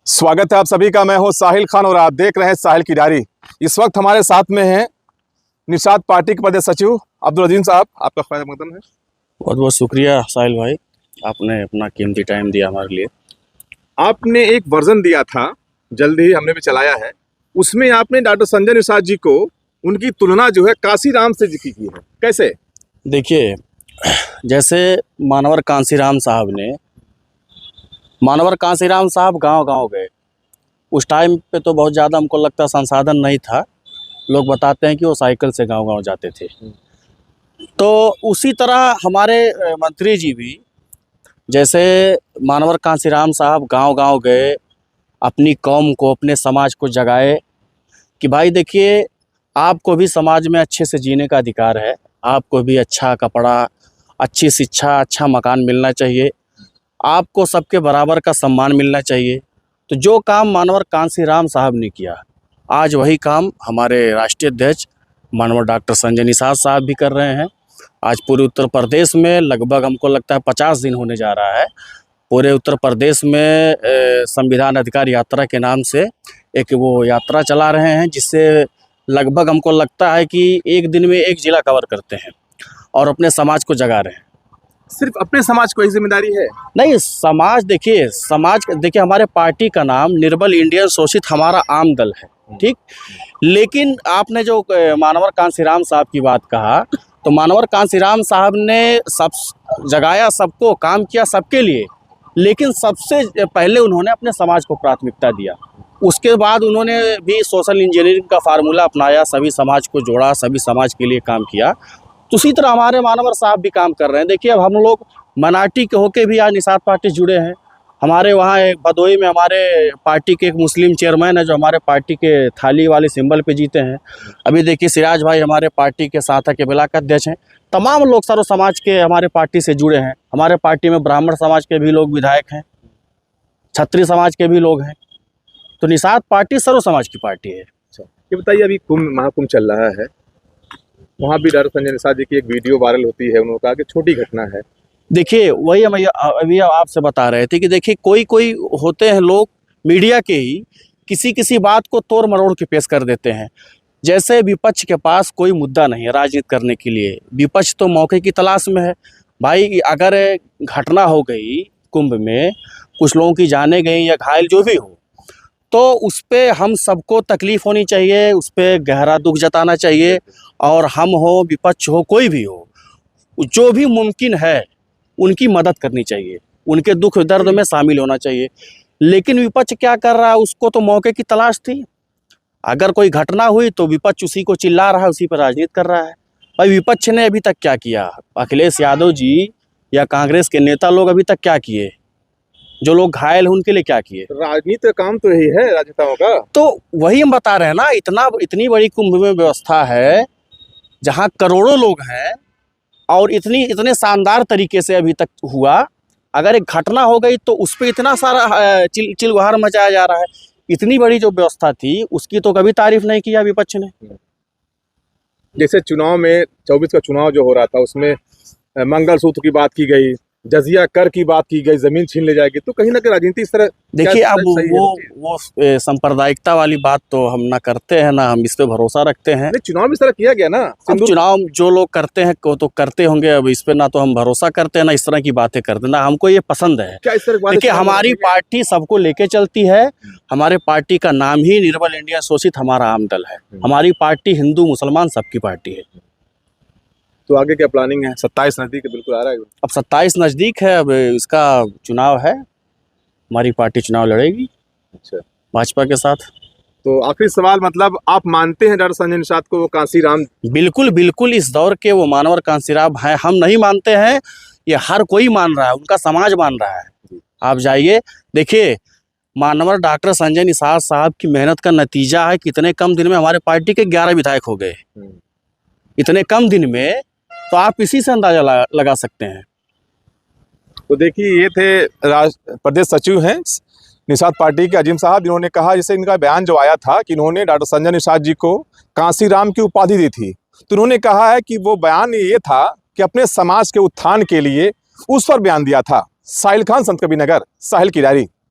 स्वागत है आप सभी का। मैं हूं साहिल खान और आप देख रहे हैं साहिल की डायरी। इस वक्त हमारे साथ में हैं निषाद पार्टी के प्रदेश सचिव अब्दुल अजीम साहब। आपका ख्याल मकदम है। बहुत बहुत शुक्रिया साहिल भाई, आपने अपना कीमती टाइम दिया हमारे लिए। आपने एक वर्जन दिया था, जल्द ही हमने भी चलाया है। उसमें आपने डॉक्टर संजय निषाद जी को, उनकी तुलना जो है कांसीराम से की है। कैसे? देखिए, जैसे मानवर कांसीराम साहब गांव-गांव गए। उस टाइम पे तो बहुत ज़्यादा हमको लगता संसाधन नहीं था। लोग बताते हैं कि वो साइकिल से गांव-गांव जाते थे। तो उसी तरह हमारे मंत्री जी भी, जैसे मानवर कांसीराम साहब गांव-गांव गए, अपनी कौम को, अपने समाज को जगाए कि भाई देखिए, आपको भी समाज में अच्छे से जीने का अधिकार है। आपको भी अच्छा कपड़ा, अच्छी शिक्षा, अच्छा मकान मिलना चाहिए। आपको सबके बराबर का सम्मान मिलना चाहिए। तो जो काम मानवर कांसीराम साहब ने किया, आज वही काम हमारे राष्ट्रीय अध्यक्ष मानवर डॉक्टर संजय निषाद साहब भी कर रहे हैं। आज पूरे उत्तर प्रदेश में लगभग हमको लगता है 50 दिन होने जा रहा है। पूरे उत्तर प्रदेश में संविधान अधिकार यात्रा के नाम से एक वो यात्रा चला रहे हैं, जिससे लगभग हमको लगता है कि एक दिन में एक जिला कवर करते हैं और अपने समाज को जगा रहे हैं। सिर्फ अपने समाज को ही जिम्मेदारी है? नहीं, समाज देखिए हमारे पार्टी का नाम निर्बल इंडियन शोषित हमारा आम दल है, ठीक। लेकिन आपने जो मानवर कांसीराम साहब की बात कहा, तो मानवर कांसीराम साहब ने सब जगाया, सबको काम किया, सबके लिए। लेकिन सबसे पहले उन्होंने अपने समाज को प्राथमिकता दिया। उसके बाद उन्होंने भी सोशल इंजीनियरिंग का फार्मूला अपनाया, सभी समाज को जोड़ा, सभी समाज के लिए काम किया। तो उसी तरह हमारे मानवर साहब भी काम कर रहे हैं। देखिए, अब हम लोग मनाटी के होके भी आज निषाद पार्टी जुड़े हैं। हमारे वहाँ एक भदोई में हमारे पार्टी के एक मुस्लिम चेयरमैन है, जो हमारे पार्टी के थाली वाले सिंबल पे जीते हैं। अभी देखिए, सिराज भाई हमारे पार्टी के साथ के ब्लॉक अध्यक्ष हैं। तमाम लोग सर्व समाज के हमारे पार्टी से जुड़े हैं। हमारे पार्टी में ब्राह्मण समाज के भी लोग विधायक हैं, क्षत्रिय समाज के भी लोग हैं। तो निषाद पार्टी सर्व समाज की पार्टी है। ये बताइए, अभी महाकुंभ चल रहा है, वहाँ भी डॉक्टर संजय निषाद जी की एक वीडियो वायरल होती है। उन्होंने कहा कि छोटी घटना है। देखिए, वही हम अभी आपसे बता रहे थे कि देखिए, कोई होते हैं लोग मीडिया के ही किसी बात को तोड़ मरोड़ के पेश कर देते हैं। जैसे विपक्ष के पास कोई मुद्दा नहीं है राजनीति करने के लिए। विपक्ष तो मौके की तलाश में है। भाई, अगर घटना हो गई कुंभ में, कुछ लोगों की जानें गई या घायल जो भी हो, तो उस पर हम सबको तकलीफ़ होनी चाहिए, उस पर गहरा दुख जताना चाहिए। और हम हो, विपक्ष हो, कोई भी हो, जो भी मुमकिन है उनकी मदद करनी चाहिए, उनके दुख दर्द में शामिल होना चाहिए। लेकिन विपक्ष क्या कर रहा है, उसको तो मौके की तलाश थी। अगर कोई घटना हुई तो विपक्ष उसी को चिल्ला रहा है, उसी पर राजनीति कर रहा है। भाई, विपक्ष ने अभी तक क्या किया? अखिलेश यादव जी या कांग्रेस के नेता लोग अभी तक क्या किए? जो लोग घायल हैं उनके लिए क्या किए? राजनीति का काम तो यही है राजनेताओं का। तो वही हम बता रहे हैं ना, इतनी बड़ी कुंभ में व्यवस्था है, जहाँ करोड़ों लोग हैं और इतने शानदार तरीके से अभी तक हुआ। अगर एक घटना हो गई तो उस पर इतना सारा चिलगुहार मचाया जा रहा है। इतनी बड़ी जो व्यवस्था थी, उसकी तो कभी तारीफ नहीं किया विपक्ष ने। जैसे चुनाव में 24 का चुनाव जो हो रहा था, उसमें मंगलसूत्र की बात की गई, जजिया कर की बात की गई, जमीन छीन ले जाएगी। तो कहीं ना कहीं राजनीति इस तरह, देखिए, अब वो सांप्रदायिकता वाली बात तो हम ना करते हैं, ना हम इस पे भरोसा रखते हैं। चुनाव में इस तरह किया गया ना। अब चुनाव जो लोग करते हैं वो तो करते होंगे। अब इस पे ना तो हम भरोसा करते हैं, ना इस तरह की बातें करते हैं, ना हमको ये पसंद है। क्या इस तरह? देखिए, हमारी पार्टी सबको लेके चलती है। हमारे पार्टी का नाम ही निर्बल इंडिया शोषित हमारा आम दल है। हमारी पार्टी हिंदू मुसलमान सबकी पार्टी है। तो आगे क्या प्लानिंग है? 27 नजदीक बिल्कुल आ रहा है। अब 27 नज़दीक है, अब इसका चुनाव है, हमारी पार्टी चुनाव लड़ेगी। अच्छा, भाजपा के साथ। तो आखिरी सवाल, मतलब आप मानते हैं डॉक्टर संजय निषाद को वो कांसीराम? बिल्कुल इस दौर के वो मानवर कांसीराम हैं। हम नहीं मानते हैं, ये हर कोई मान रहा है, उनका समाज मान रहा है। आप जाइए, देखिए, मानवर डॉक्टर संजय निषाद साहब की मेहनत का नतीजा है कि इतने कम दिन में हमारे पार्टी के 11 विधायक हो गए। इतने कम दिन में, तो आप इसी से अंदाजा लगा सकते हैं। तो देखिए, ये थे प्रदेश सचिव हैं निषाद पार्टी के अजीम साहब, जिन्होंने कहा, जैसे इनका बयान जो आया था कि इन्होंने डॉक्टर संजय निषाद जी को कांसीराम की उपाधि दी थी, तो उन्होंने कहा है कि वो बयान ये था कि अपने समाज के उत्थान के लिए उस पर बयान दिया था। साहिल खान, संत कबीर नगर, साहिल की डायरी।